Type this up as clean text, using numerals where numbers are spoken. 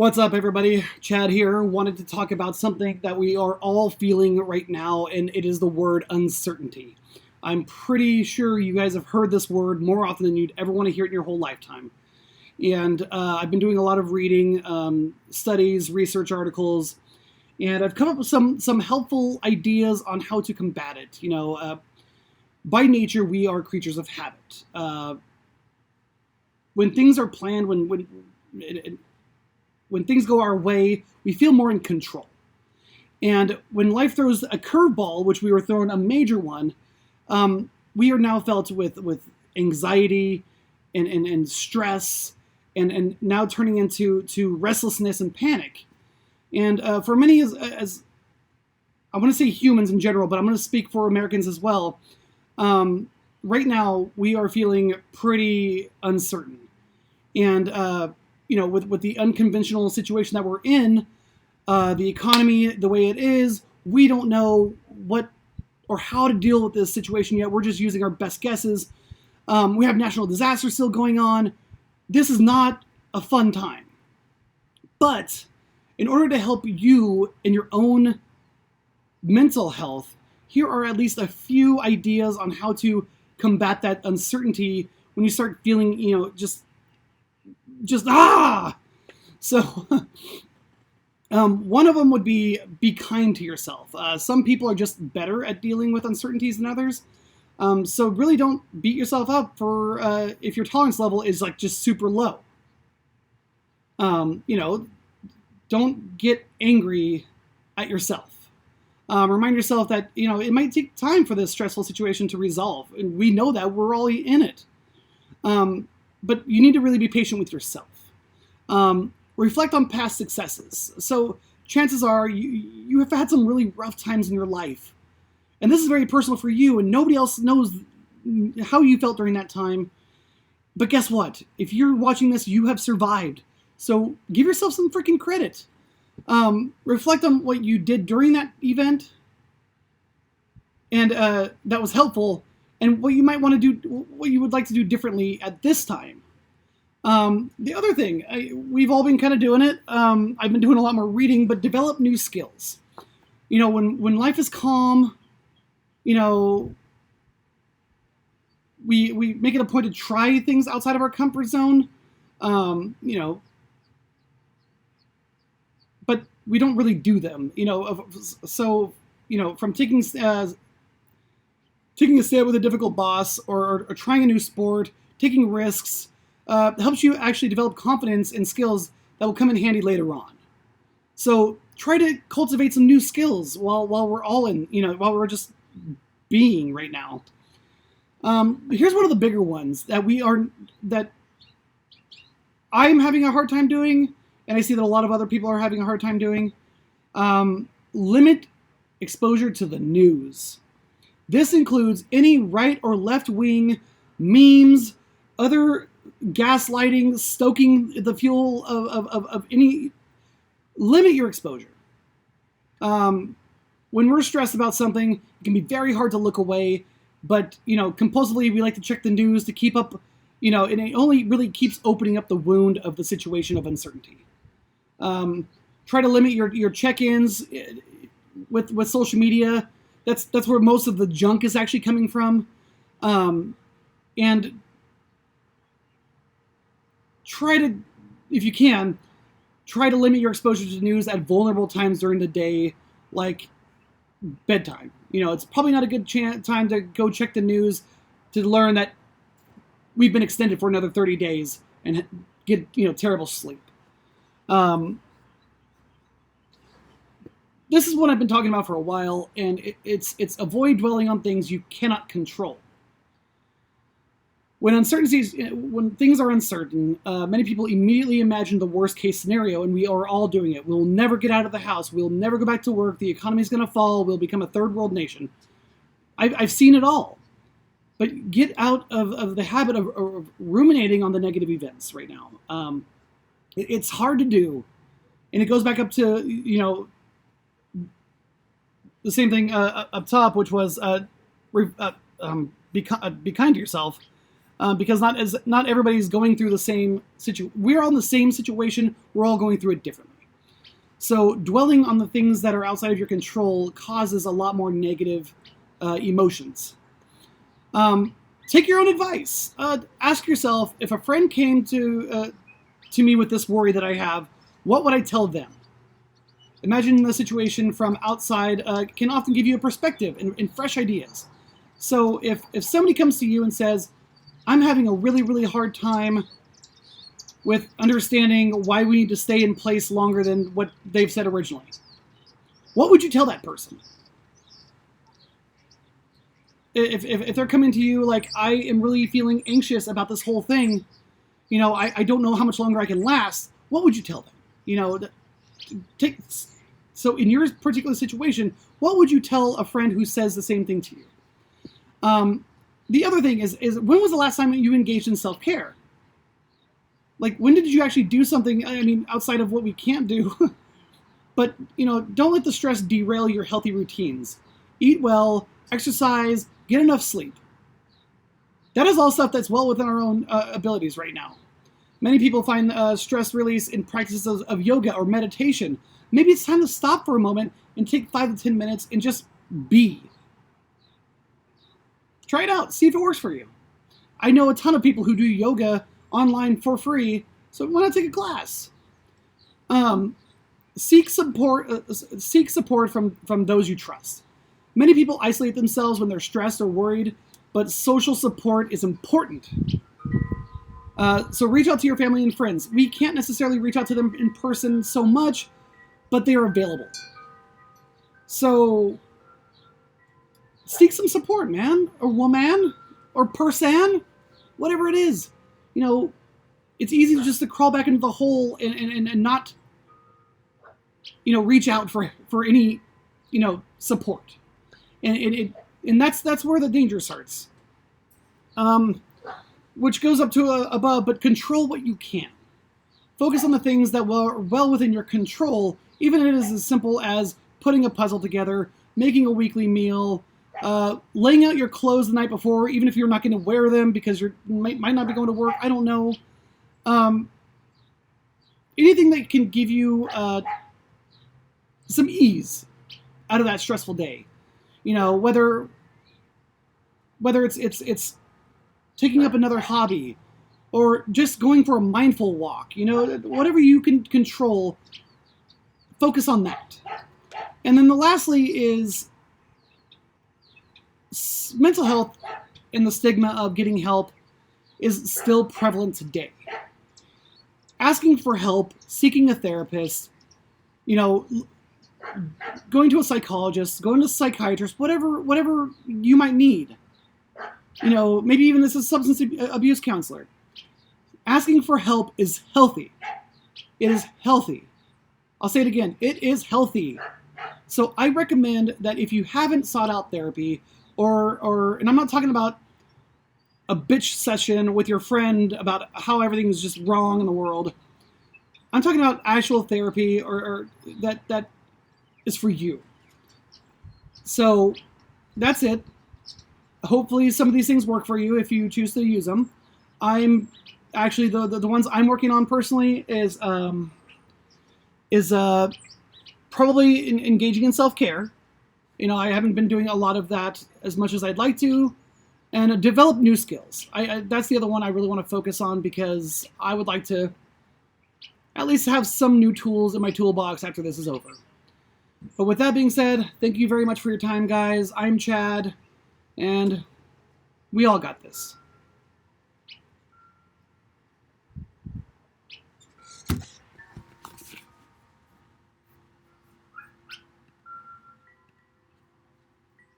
What's up, everybody? Chad here. Wanted to talk about something that we are all feeling right now, and it is the word uncertainty. I'm pretty sure you guys have heard this word more often than you'd ever want to hear it in your whole lifetime. And I've been doing a lot of reading, studies, research articles, and I've come up with some helpful ideas on how to combat it. By nature, we are creatures of habit. When things are planned, when things go our way, we feel more in control. And when life throws a curveball, which we were thrown a major one, we are now felt with anxiety and stress and now turning into restlessness and panic. And for many, as I want to say humans in general, but I'm going to speak for Americans as well. Right now, we are feeling pretty uncertain. And with the unconventional situation that we're in, the economy the way it is, we don't know what or how to deal with this situation yet. We're just using our best guesses. We have national disaster still going on. This is not a fun time. But in order to help you in your own mental health, here are at least a few ideas on how to combat that uncertainty when you start feeling, just So, one of them would be kind to yourself. Some people are just better at dealing with uncertainties than others. So really don't beat yourself up for if your tolerance level is like just super low. Don't get angry at yourself. Remind yourself that, it might take time for this stressful situation to resolve. And we know that we're all in it. But you need to really be patient with yourself. Reflect on past successes. So chances are you have had some really rough times in your life. And this is very personal for you, and nobody else knows how you felt during that time. But guess what? If you're watching this, you have survived. So give yourself some freaking credit. Reflect on what you did during that event, and that was helpful, and what you might want to do, what you would like to do differently at this time. The other thing, we've all been kind of doing it. I've been doing a lot more reading, but develop new skills. When life is calm, we make it a point to try things outside of our comfort zone. But we don't really do them. So from taking a stand with a difficult boss or trying a new sport, taking risks. Helps you actually develop confidence and skills that will come in handy later on. So try to cultivate some new skills while we're all while we're just being right now. Here's one of the bigger ones that I'm having a hard time doing, and I see that a lot of other people are having a hard time doing. Limit exposure to the news. This includes any right or left wing memes, other gaslighting, stoking the fuel of any. Limit your exposure. When we're stressed about something, it can be very hard to look away, but compulsively we like to check the news to keep up, and it only really keeps opening up the wound of the situation of uncertainty. Try to limit your check-ins with social media. That's where most of the junk is actually coming from, and try to, if you can, try to limit your exposure to news at vulnerable times during the day, like bedtime. It's probably not a good time to go check the news to learn that we've been extended for another 30 days and get, terrible sleep. This is what I've been talking about for a while, and it's avoid dwelling on things you cannot control. When things are uncertain, many people immediately imagine the worst case scenario, and we are all doing it. We'll never get out of the house. We'll never go back to work. The economy's going to fall. We'll become a third world nation. I've seen it all. But get out of the habit of ruminating on the negative events right now. It's hard to do. And it goes back up to, the same thing up top, which was be kind to yourself. because not everybody's going through the same situation. We're all in the same situation. We're all going through it differently. So dwelling on the things that are outside of your control causes a lot more negative emotions. Take your own advice. Ask yourself, if a friend came to me with this worry that I have, what would I tell them? Imagine the situation from outside can often give you a perspective and fresh ideas. So if somebody comes to you and says, I'm having a really, really hard time with understanding why we need to stay in place longer than what they've said originally, what would you tell that person? If they're coming to you like, I am really feeling anxious about this whole thing, I don't know how much longer I can last, what would you tell them? So in your particular situation, what would you tell a friend who says the same thing to you? The other thing is when was the last time you engaged in self-care? Like, when did you actually do something, outside of what we can't do? But, don't let the stress derail your healthy routines. Eat well, exercise, get enough sleep. That is all stuff that's well within our own abilities right now. Many people find stress release in practices of yoga or meditation. Maybe it's time to stop for a moment and take 5 to 10 minutes and just be. Try it out. See if it works for you. I know a ton of people who do yoga online for free, so why not take a class? Seek support from those you trust. Many people isolate themselves when they're stressed or worried, but social support is important. So reach out to your family and friends. We can't necessarily reach out to them in person so much, but they are available. So seek some support, man, or woman, or person, whatever it is. It's easy to crawl back into the hole and not, reach out for any, support. And that's where the danger starts. Which goes up to above, but control what you can. Focus on the things that are well within your control, even if it is as simple as putting a puzzle together, making a weekly meal, laying out your clothes the night before, even if you're not going to wear them because you might not be going to work. I don't know. Anything that can give you some ease out of that stressful day. Whether it's taking up another hobby or just going for a mindful walk. Whatever you can control, focus on that. And then lastly is mental health, and the stigma of getting help is still prevalent today. Asking for help, seeking a therapist, going to a psychologist, going to a psychiatrist, whatever you might need. Maybe even this is a substance abuse counselor. Asking for help is healthy. It is healthy. I'll say it again. It is healthy. So I recommend that if you haven't sought out therapy, and I'm not talking about a bitch session with your friend about how everything is just wrong in the world. I'm talking about actual therapy or that is for you. So that's it. Hopefully some of these things work for you if you choose to use them. I'm actually the ones I'm working on personally is probably engaging in self-care. I haven't been doing a lot of that as much as I'd like to, and develop new skills. That's the other one I really want to focus on because I would like to at least have some new tools in my toolbox after this is over. But with that being said, thank you very much for your time, guys. I'm Chad, and we all got this.